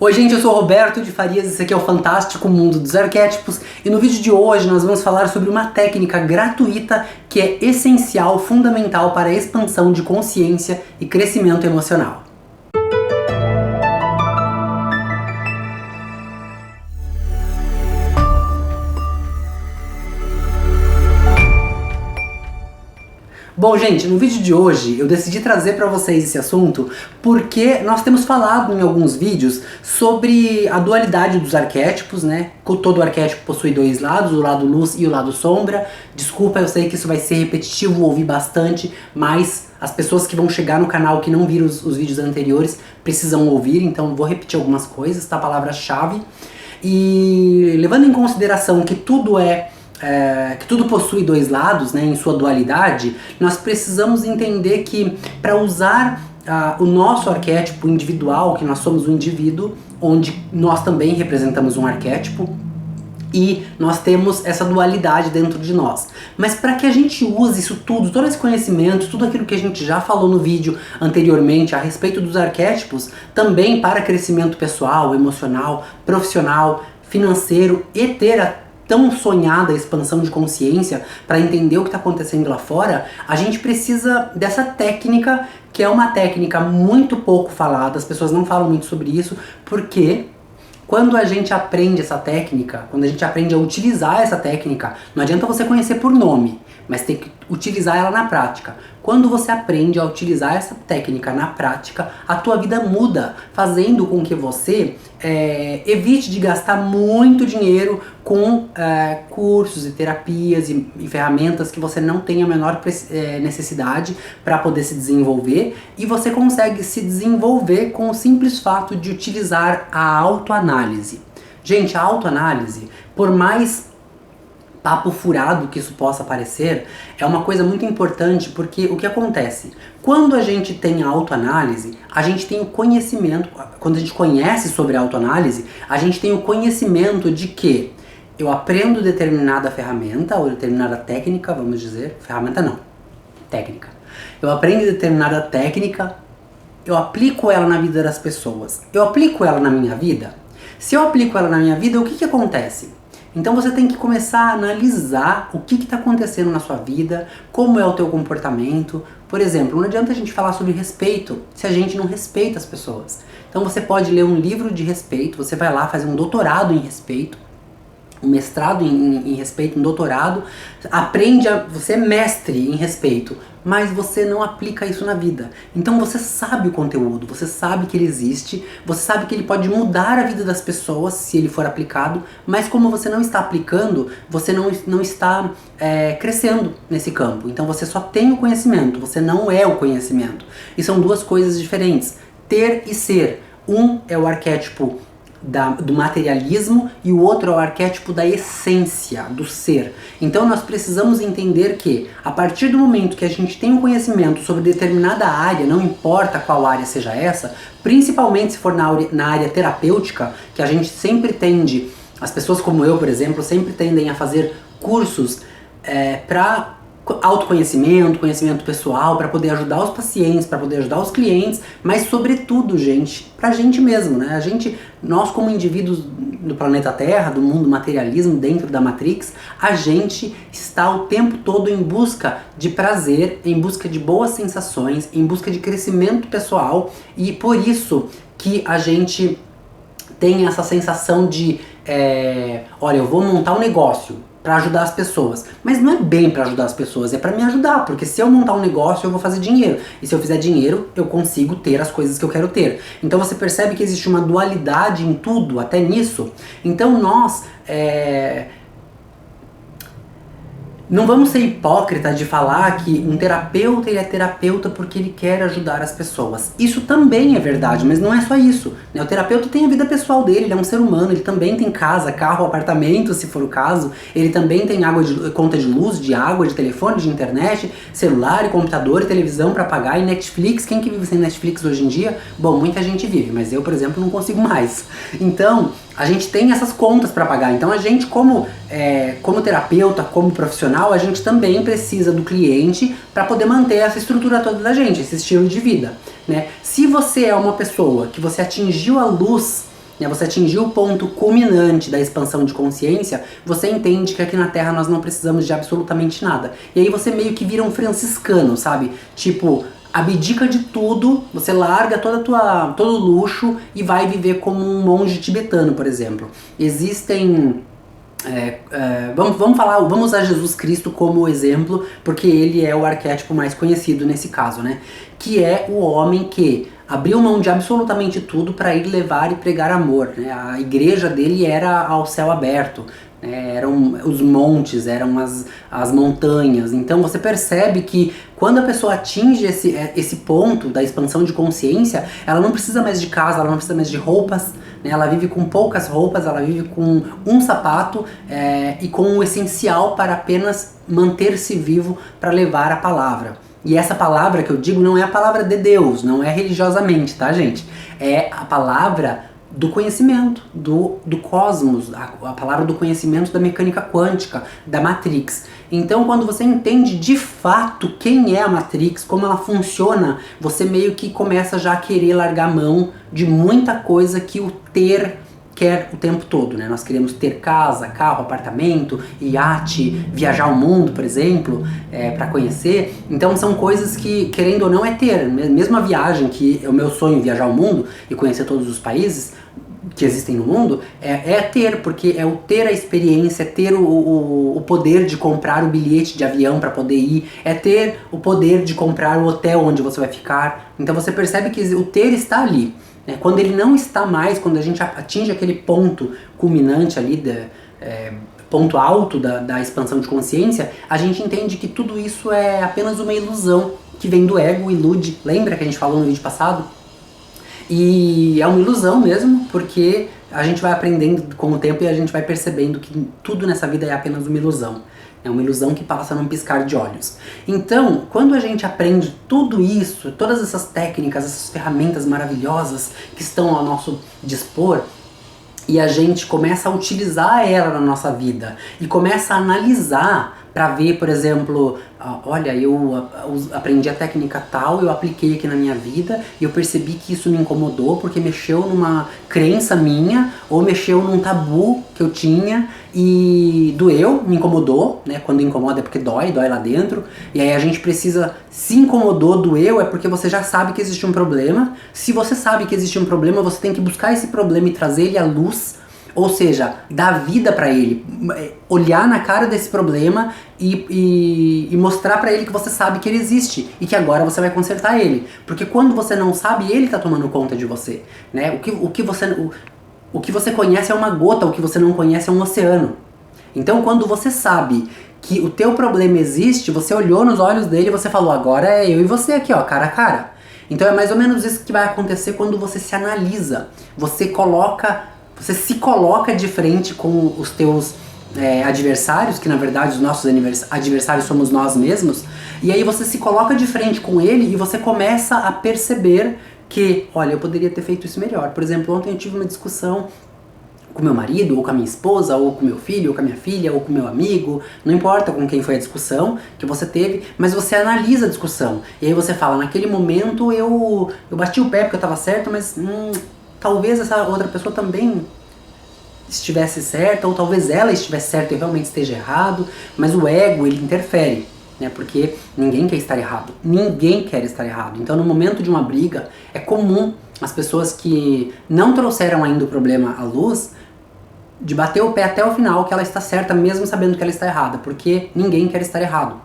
Oi gente, eu sou o Roberto de Farias, esse aqui é o Fantástico Mundo dos Arquétipos e no vídeo de hoje nós vamos falar sobre uma técnica gratuita que é essencial, fundamental para a expansão de consciência e crescimento emocional. Bom, gente, no vídeo de hoje eu decidi trazer para vocês esse assunto porque nós temos falado em alguns vídeos sobre a dualidade dos arquétipos, né? Todo arquétipo possui dois lados, o lado luz e o lado sombra. Desculpa, eu sei que isso vai ser repetitivo, ouvir bastante, mas as pessoas que vão chegar no canal que não viram os vídeos anteriores precisam ouvir, então vou repetir algumas coisas, tá? Palavra-chave. E levando em consideração que tudo que tudo possui dois lados, né, em sua dualidade, nós precisamos entender que para usar o nosso arquétipo individual, que nós somos um indivíduo, onde nós também representamos um arquétipo, e nós temos essa dualidade dentro de nós. Mas para que a gente use isso tudo, todo esse conhecimento, tudo aquilo que a gente já falou no vídeo anteriormente a respeito dos arquétipos, também para crescimento pessoal, emocional, profissional, financeiro e ter a tão sonhada expansão de consciência para entender o que está acontecendo lá fora, a gente precisa dessa técnica, que é uma técnica muito pouco falada, as pessoas não falam muito sobre isso, porque quando a gente aprende essa técnica, quando a gente aprende a utilizar essa técnica, não adianta você conhecer por nome, mas tem que utilizar ela na prática. Quando você aprende a utilizar essa técnica na prática, a tua vida muda, fazendo com que você evite de gastar muito dinheiro com cursos e terapias e ferramentas que você não tem a menor necessidade para poder se desenvolver, e você consegue se desenvolver com o simples fato de utilizar a autoanálise. Gente, a autoanálise, por mais papo furado que isso possa parecer, é uma coisa muito importante, porque o que acontece? Quando a gente tem a autoanálise, a gente tem o conhecimento, quando a gente conhece sobre a autoanálise, a gente tem o conhecimento de que eu aprendo determinada ferramenta, ou determinada técnica, vamos dizer, ferramenta não, técnica. Eu aprendo determinada técnica, eu aplico ela na vida das pessoas, eu aplico ela na minha vida. Se eu aplico ela na minha vida, o que acontece? Então você tem que começar a analisar o que está acontecendo na sua vida, como é o teu comportamento. Por exemplo, não adianta a gente falar sobre respeito se a gente não respeita as pessoas. Então você pode ler um livro de respeito, você vai lá, faz um doutorado em respeito, um mestrado em respeito, um doutorado, você é mestre em respeito, mas você não aplica isso na vida. Então você sabe o conteúdo, você sabe que ele existe, você sabe que ele pode mudar a vida das pessoas se ele for aplicado, mas como você não está aplicando, você não está crescendo nesse campo. Então você só tem o conhecimento, você não é o conhecimento. E são duas coisas diferentes, ter e ser. Um é o arquétipo do materialismo e o outro é o arquétipo da essência, do ser. Então nós precisamos entender que a partir do momento que a gente tem um conhecimento sobre determinada área, não importa qual área seja essa, principalmente se for na área terapêutica, que a gente sempre tende, as pessoas como eu, por exemplo, sempre tendem a fazer cursos para autoconhecimento, conhecimento pessoal, para poder ajudar os pacientes, para poder ajudar os clientes, mas sobretudo, gente, pra gente mesmo, né? Nós como indivíduos do planeta Terra, do mundo materialismo, dentro da Matrix, a gente está o tempo todo em busca de prazer, em busca de boas sensações, em busca de crescimento pessoal, e por isso que a gente tem essa sensação de, olha, eu vou montar um negócio para ajudar as pessoas, mas não é bem para ajudar as pessoas, é para me ajudar, porque se eu montar um negócio eu vou fazer dinheiro, e se eu fizer dinheiro eu consigo ter as coisas que eu quero ter. Então você percebe que existe uma dualidade em tudo, até nisso. Então nós não vamos ser hipócritas de falar que um terapeuta ele é terapeuta porque ele quer ajudar as pessoas. Isso também é verdade, mas não é só isso, né? O terapeuta tem a vida pessoal dele, ele é um ser humano, ele também tem casa, carro, apartamento, se for o caso. Ele também tem conta de luz, de água, de telefone, de internet, celular, computador, televisão para pagar e Netflix. Quem que vive sem Netflix hoje em dia? Bom, muita gente vive, mas eu, por exemplo, não consigo mais. Então, a gente tem essas contas para pagar. Então a gente como terapeuta, como profissional, a gente também precisa do cliente para poder manter essa estrutura toda da gente, esse estilo de vida, né? Se você é uma pessoa que você atingiu a luz né, você atingiu o ponto culminante da expansão de consciência, você entende que aqui na Terra nós não precisamos de absolutamente nada. E aí você meio que vira um franciscano, sabe? Tipo, abdica de tudo, você larga todo o luxo e vai viver como um monge tibetano, por exemplo. Existem... vamos usar Jesus Cristo como exemplo, porque ele é o arquétipo mais conhecido nesse caso, né? Que é o homem que abriu mão de absolutamente tudo para ir levar e pregar amor, né? A igreja dele era ao céu aberto, né? Eram os montes, eram as montanhas. Então você percebe que quando a pessoa atinge esse ponto da expansão de consciência, ela não precisa mais de casa, ela não precisa mais de roupas, né? Ela vive com poucas roupas, ela vive com um sapato e com o essencial para apenas manter-se vivo para levar a palavra. E essa palavra que eu digo não é a palavra de Deus, não é religiosamente, tá, gente? É a palavra do conhecimento, do cosmos, a palavra do conhecimento da mecânica quântica, da Matrix. Então, quando você entende de fato quem é a Matrix, como ela funciona, você meio que começa já a querer largar a mão de muita coisa que o ter quer o tempo todo, né? Nós queremos ter casa, carro, apartamento, iate, viajar o mundo, por exemplo, para conhecer. Então são coisas que, querendo ou não, é ter. Mesmo a viagem, que é o meu sonho, viajar o mundo e conhecer todos os países que existem no mundo, é ter, porque é o ter a experiência, é ter o poder de comprar o bilhete de avião para poder ir, é ter o poder de comprar o hotel onde você vai ficar. Então você percebe que o ter está ali. Quando ele não está mais, quando a gente atinge aquele ponto culminante ali, ponto alto da expansão de consciência, a gente entende que tudo isso é apenas uma ilusão que vem do ego, ilude. Lembra que a gente falou no vídeo passado? E é uma ilusão mesmo, porque a gente vai aprendendo com o tempo e a gente vai percebendo que tudo nessa vida é apenas uma ilusão. É uma ilusão que passa num piscar de olhos. Então, quando a gente aprende tudo isso, todas essas técnicas, essas ferramentas maravilhosas que estão ao nosso dispor, e a gente começa a utilizar ela na nossa vida, e começa a analisar para ver, por exemplo, olha, eu aprendi a técnica tal, eu apliquei aqui na minha vida e eu percebi que isso me incomodou porque mexeu numa crença minha ou mexeu num tabu que eu tinha e doeu, me incomodou, né? Quando incomoda é porque dói lá dentro. E aí a gente precisa, se incomodou, doeu, é porque você já sabe que existe um problema. Se você sabe que existe um problema, você tem que buscar esse problema e trazer ele à luz. Ou seja, dar vida para ele, olhar na cara desse problema e mostrar para ele que você sabe que ele existe e que agora você vai consertar ele. Porque quando você não sabe, ele tá tomando conta de você, né? O que você conhece é uma gota, o que você não conhece é um oceano. Então quando você sabe que o teu problema existe, você olhou nos olhos dele e você falou, agora é eu e você aqui, ó, cara a cara. Então é mais ou menos isso que vai acontecer quando você se analisa, você se coloca de frente com os teus adversários, que na verdade os nossos adversários somos nós mesmos, e aí você se coloca de frente com ele e você começa a perceber que, olha, eu poderia ter feito isso melhor. Por exemplo, ontem eu tive uma discussão com meu marido, ou com a minha esposa, ou com meu filho, ou com a minha filha, ou com meu amigo, não importa com quem foi a discussão que você teve, mas você analisa a discussão, e aí você fala, naquele momento eu bati o pé porque eu estava certo, mas talvez essa outra pessoa também estivesse certa, ou talvez ela estivesse certa e eu realmente esteja errado, mas o ego, ele interfere, né? Porque ninguém quer estar errado, ninguém quer estar errado. Então no momento de uma briga, é comum as pessoas que não trouxeram ainda o problema à luz, de bater o pé até o final que ela está certa, mesmo sabendo que ela está errada, porque ninguém quer estar errado.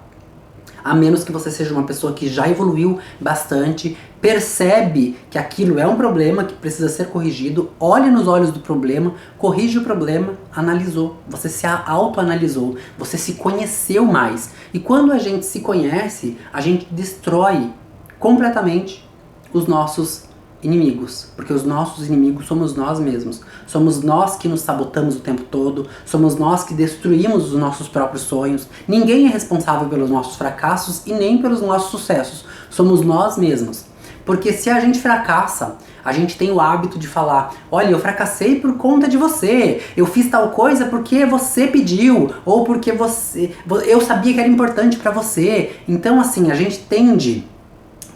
A menos que você seja uma pessoa que já evoluiu bastante, percebe que aquilo é um problema que precisa ser corrigido, olha nos olhos do problema, corrige o problema, analisou. Você se autoanalisou, você se conheceu mais. E quando a gente se conhece, a gente destrói completamente os nossos inimigos, porque os nossos inimigos somos nós mesmos. Somos nós que nos sabotamos o tempo todo, somos nós que destruímos os nossos próprios sonhos. Ninguém é responsável pelos nossos fracassos e nem pelos nossos sucessos. Somos nós mesmos. Porque se a gente fracassa, a gente tem o hábito de falar, olha, eu fracassei por conta de você, eu fiz tal coisa porque você pediu, ou porque eu sabia que era importante pra você. Então assim, a gente tende,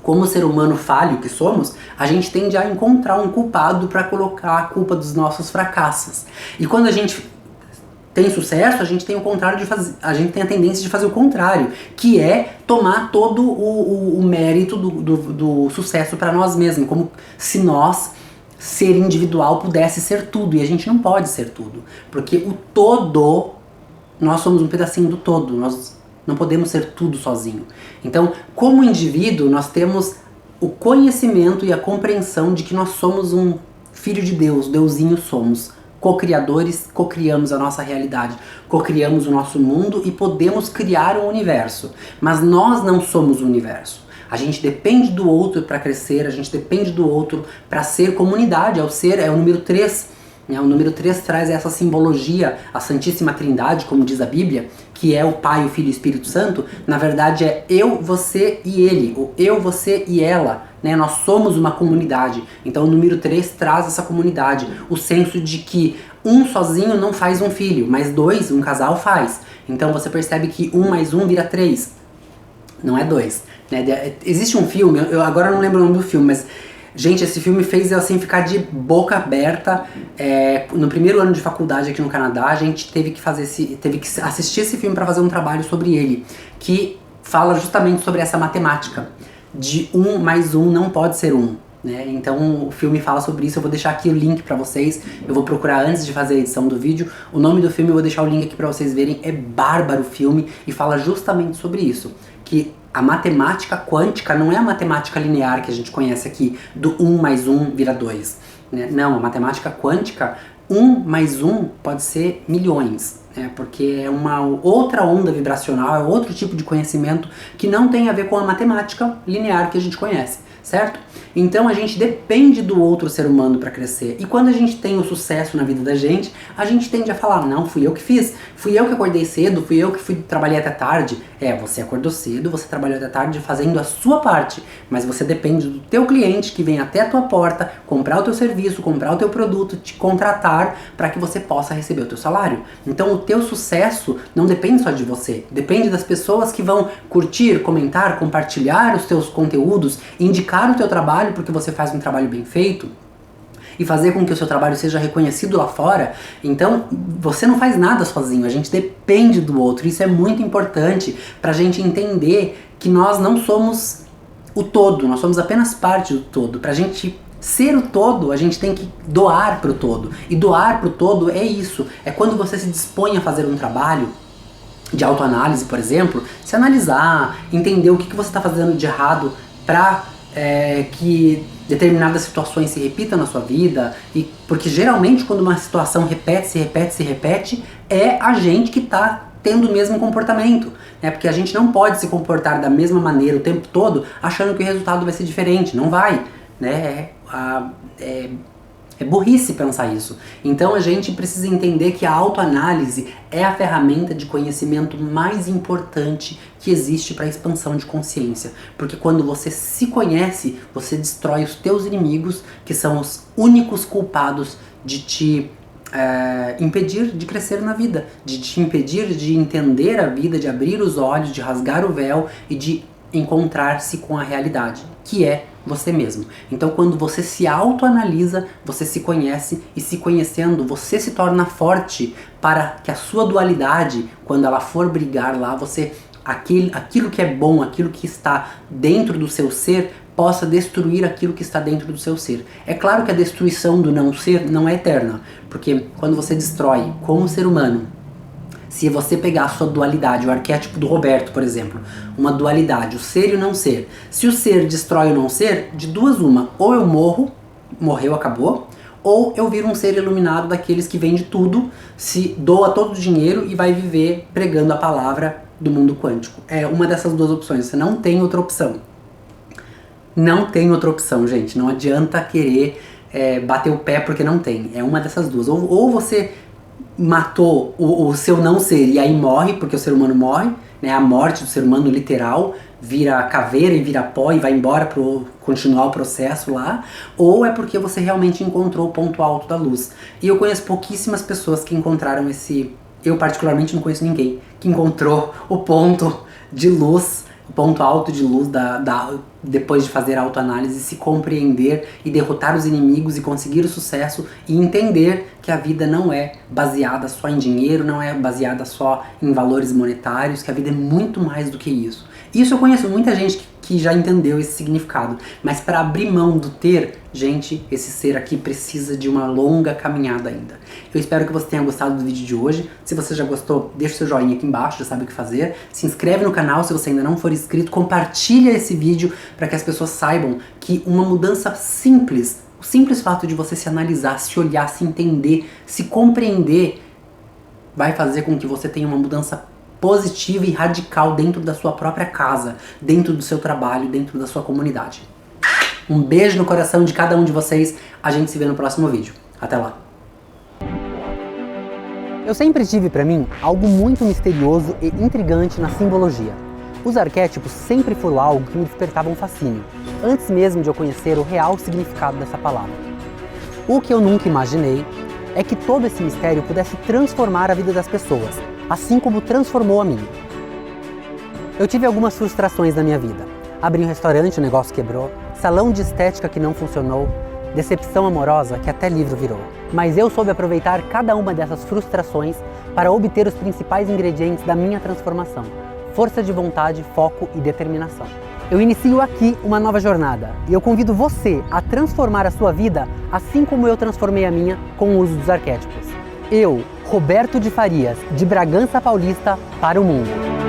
como ser humano falho que somos, a gente tende a encontrar um culpado para colocar a culpa dos nossos fracassos. E quando a gente tem sucesso, a gente tem o contrário de fazer, a gente tem a tendência de fazer o contrário, que é tomar todo o mérito do sucesso para nós mesmos, como se nós, ser individual, pudesse ser tudo, e a gente não pode ser tudo, porque o todo, nós somos um pedacinho do todo, nós não podemos ser tudo sozinho. Então, como indivíduo, nós temos o conhecimento e a compreensão de que nós somos um filho de Deus, Deusinho somos, co-criadores, co-criamos a nossa realidade, co-criamos o nosso mundo e podemos criar um universo. Mas nós não somos o universo. A gente depende do outro para crescer, a gente depende do outro para ser comunidade. É o número 3. Né? O número 3 traz essa simbologia, a Santíssima Trindade, como diz a Bíblia, que é o Pai, o Filho e o Espírito Santo. Na verdade é eu, você e ele, ou eu, você e ela. Né? Nós somos uma comunidade. Então o número 3 traz essa comunidade, o senso de que um sozinho não faz um filho, mas 2, um casal faz. Então você percebe que 1 mais 1 vira 3, não é 2. Né? Existe um filme, eu agora não lembro o nome do filme, mas gente, esse filme fez eu assim ficar de boca aberta. No primeiro ano de faculdade aqui no Canadá, a gente teve que assistir esse filme para fazer um trabalho sobre ele, que fala justamente sobre essa matemática de 1 mais 1 não pode ser 1. Né? Então o filme fala sobre isso. Eu vou deixar aqui o link pra vocês. Eu vou procurar antes de fazer a edição do vídeo. O nome do filme eu vou deixar o link aqui pra vocês verem. É bárbaro o filme e fala justamente sobre isso, que a matemática quântica não é a matemática linear que a gente conhece aqui, do 1 mais 1 vira 2. Né? Não, a matemática quântica, 1 mais 1 pode ser milhões. Porque é uma outra onda vibracional, é outro tipo de conhecimento que não tem a ver com a matemática linear que a gente conhece, certo? Então a gente depende do outro ser humano para crescer. E quando a gente tem o sucesso na vida da gente, a gente tende a falar, não, fui eu que fiz, fui eu que acordei cedo, fui eu que trabalhei até tarde. Você acordou cedo, você trabalhou até tarde fazendo a sua parte, mas você depende do teu cliente que vem até a tua porta, comprar o teu serviço, comprar o teu produto, te contratar para que você possa receber o teu salário. Então o teu sucesso não depende só de você, depende das pessoas que vão curtir, comentar, compartilhar os teus conteúdos, indicar o teu trabalho porque você faz um trabalho bem feito e fazer com que o seu trabalho seja reconhecido lá fora. Então você não faz nada sozinho, a gente depende do outro. Isso é muito importante pra gente entender que nós não somos o todo, nós somos apenas parte do todo. Pra gente ser o todo, a gente tem que doar pro todo. E doar pro todo é isso, é quando você se dispõe a fazer um trabalho de autoanálise, por exemplo, se analisar, entender o que você está fazendo de errado pra que determinadas situações se repitam na sua vida, e porque geralmente quando uma situação se repete, é a gente que está tendo o mesmo comportamento, né? Porque a gente não pode se comportar da mesma maneira o tempo todo achando que o resultado vai ser diferente, não vai, né? É burrice pensar isso. Então a gente precisa entender que a autoanálise é a ferramenta de conhecimento mais importante que existe para a expansão de consciência. Porque quando você se conhece, você destrói os teus inimigos, que são os únicos culpados de te impedir de crescer na vida, de te impedir de entender a vida, de abrir os olhos, de rasgar o véu e de encontrar-se com a realidade, que é você mesmo. Então quando você se autoanalisa, você se conhece, e se conhecendo, você se torna forte para que a sua dualidade, quando ela for brigar lá, aquilo que é bom, aquilo que está dentro do seu ser, possa destruir aquilo que está dentro do seu ser. É claro que a destruição do não ser não é eterna, porque quando você destrói como ser humano, se você pegar a sua dualidade, o arquétipo do Roberto, por exemplo, uma dualidade, o ser e o não ser. Se o ser destrói o não ser, de duas uma, ou eu morreu, acabou, ou eu viro um ser iluminado daqueles que vende tudo, se doa todo o dinheiro e vai viver pregando a palavra do mundo quântico. É uma dessas duas opções, você não tem outra opção. Não tem outra opção, gente, não adianta querer bater o pé porque não tem, é uma dessas duas. Ou você matou o seu não ser e aí morre, porque o ser humano morre, né? A morte do ser humano literal, vira caveira e vira pó e vai embora para continuar o processo lá, ou é porque você realmente encontrou o ponto alto da luz. E eu conheço pouquíssimas pessoas que encontraram eu particularmente não conheço ninguém que encontrou o ponto de luz, o ponto alto de luz depois de fazer a autoanálise, se compreender e derrotar os inimigos e conseguir o sucesso e entender que a vida não é baseada só em dinheiro, não é baseada só em valores monetários, que a vida é muito mais do que isso. Isso eu conheço muita gente que já entendeu esse significado, mas para abrir mão do ter, gente, esse ser aqui precisa de uma longa caminhada ainda. Eu espero que você tenha gostado do vídeo de hoje. Se você já gostou, deixa o seu joinha aqui embaixo, já sabe o que fazer. Se inscreve no canal se você ainda não for inscrito, compartilha esse vídeo para que as pessoas saibam que uma mudança simples, o simples fato de você se analisar, se olhar, se entender, se compreender, vai fazer com que você tenha uma mudança positiva e radical dentro da sua própria casa, dentro do seu trabalho, dentro da sua comunidade. Um beijo no coração de cada um de vocês. A gente se vê no próximo vídeo. Até lá. Eu sempre tive para mim algo muito misterioso e intrigante na simbologia. Os arquétipos sempre foram algo que me despertava um fascínio, antes mesmo de eu conhecer o real significado dessa palavra. O que eu nunca imaginei é que todo esse mistério pudesse transformar a vida das pessoas, assim como transformou a minha. Eu tive algumas frustrações na minha vida. Abri um restaurante, o negócio quebrou, salão de estética que não funcionou, decepção amorosa que até livro virou. Mas eu soube aproveitar cada uma dessas frustrações para obter os principais ingredientes da minha transformação: força de vontade, foco e determinação. Eu inicio aqui uma nova jornada e eu convido você a transformar a sua vida assim como eu transformei a minha com o uso dos arquétipos. Eu, Roberto de Farias, de Bragança Paulista, para o mundo.